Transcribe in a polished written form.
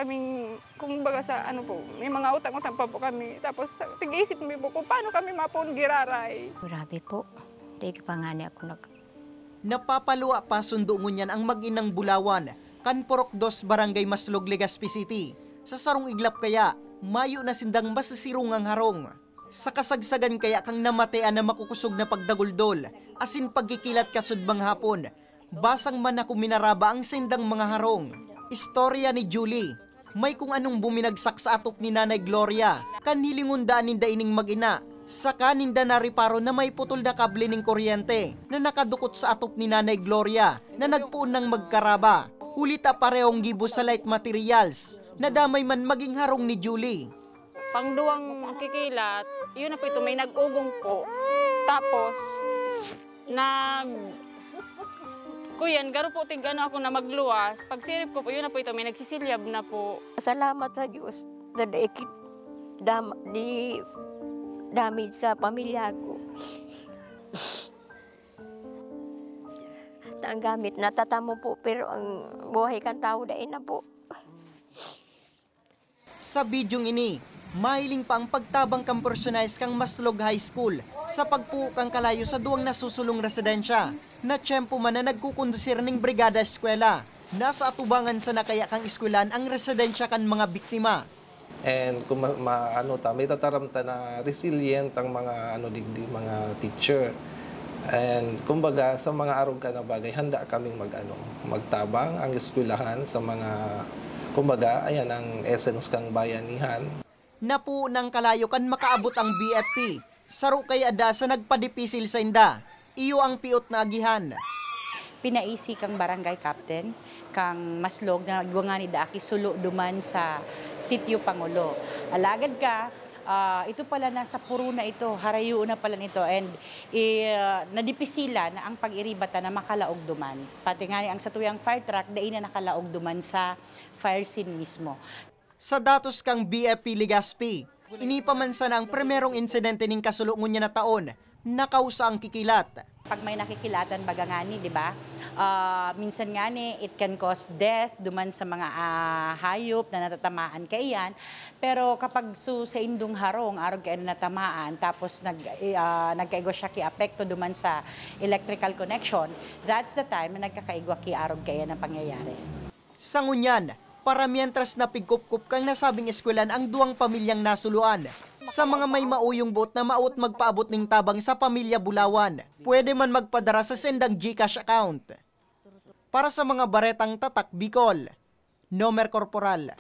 kaming, kumbaga sa ano po, may mga utang-utang pa po kami. Tapos tig-isip mi po kung paano kami mapon giraray. Grabe po. Di pa nga niya ako Napapaluwa pa sundo ngunyan ang mag-inang Bulawan, Kanporok 2 Barangay Maslog, Legazpi City. Sa sarong iglap kaya, mayo na sindang masisirong ang harong. Sa kasagsagan kaya kang namatean na makukusog na pagdaguldol, asin pagkikilat kasudbang hapon. Basang man ako minaraba ang sindang mga harong. Istorya ni Julie. May kung anong buminagsak sa atop ni Nanay Gloria, kanhilingundaan ninda ining mag-ina. Saka ninda nariparo na may putol na kable ng kuryente na nakadukot sa atop ni Nanay Gloria na nagpuon ng magkaraba. Hulita parehong gibo sa light materials na damay man maging harong ni Julie. Pangduwang kikilat, yun na po ito, may nag-ugong po. Tapos, kuyan, garo po tig-ano ako na magluwas. Pag sirip ko po, yun na po ito, may nagsisilyab na po. Salamat sa Diyos na daikit di damage sa pamilya ko. Ang gamit natatamo po, pero ang buhay kang tao dahil na po. Sa bidyong ini, mahiling pa ang pagtabang kang personalis kang Maslog High School sa pagpuukang kalayo sa duwang nasusulong residensya na tiyempo man na nagkukondusir ng brigada eskwela. Nasa atubangan sa nakaya kang eskwelan ang residensya kan mga biktima. And kung may tataramta na resilient ang mga mga teacher. And kumbaga sa mga arog ka na bagay, handa kaming magtabang ang eskwelahan sa mga kumbaga ayan ang essence kang bayanihan. Napuo ng kalayo kan makaabot ang BFP. Saro kay ada sa nagpadipisil sa inda. Iyo ang piot na agihan. Pinaisi kang barangay captain kang Maslog na guwangan ni Daaki sulo duman sa sitio Pangulo. Alagad ka, ito pala nasa puro na ito, harayo na pala nito and nadipisilan na ang pag-iribata na makalaog duman. Pati nga ang satuyang fire truck, dain na nakalaog duman sa fire scene mismo. Sa datos kang BFP Legazpi, inipamansa na ang primerong insidente ning kasulungon niya na taon, nakausa ang kikilat. Pag may nakikilatan baga nga ni, di ba? Minsan nga ni, it can cause death duman sa mga hayop na natatamaan kayan. Pero kapag sa indong harong, arog kayo na natamaan, tapos nagkaigwa siya ki-apekto duman sa electrical connection, that's the time na nagkakaigwa ki-arog kayo ng pangyayari. Sa ngunyan, para mientras napigkup-kup kang nasabing eskwelan ang duwang pamilyang nasuluan. Sa mga may mauyong bot na maut magpaabot ng tabang sa pamilya Bulawan, pwede man magpadara sa sendang GCash account. Para sa mga baretang tatak Bicol, Nomer Corporal.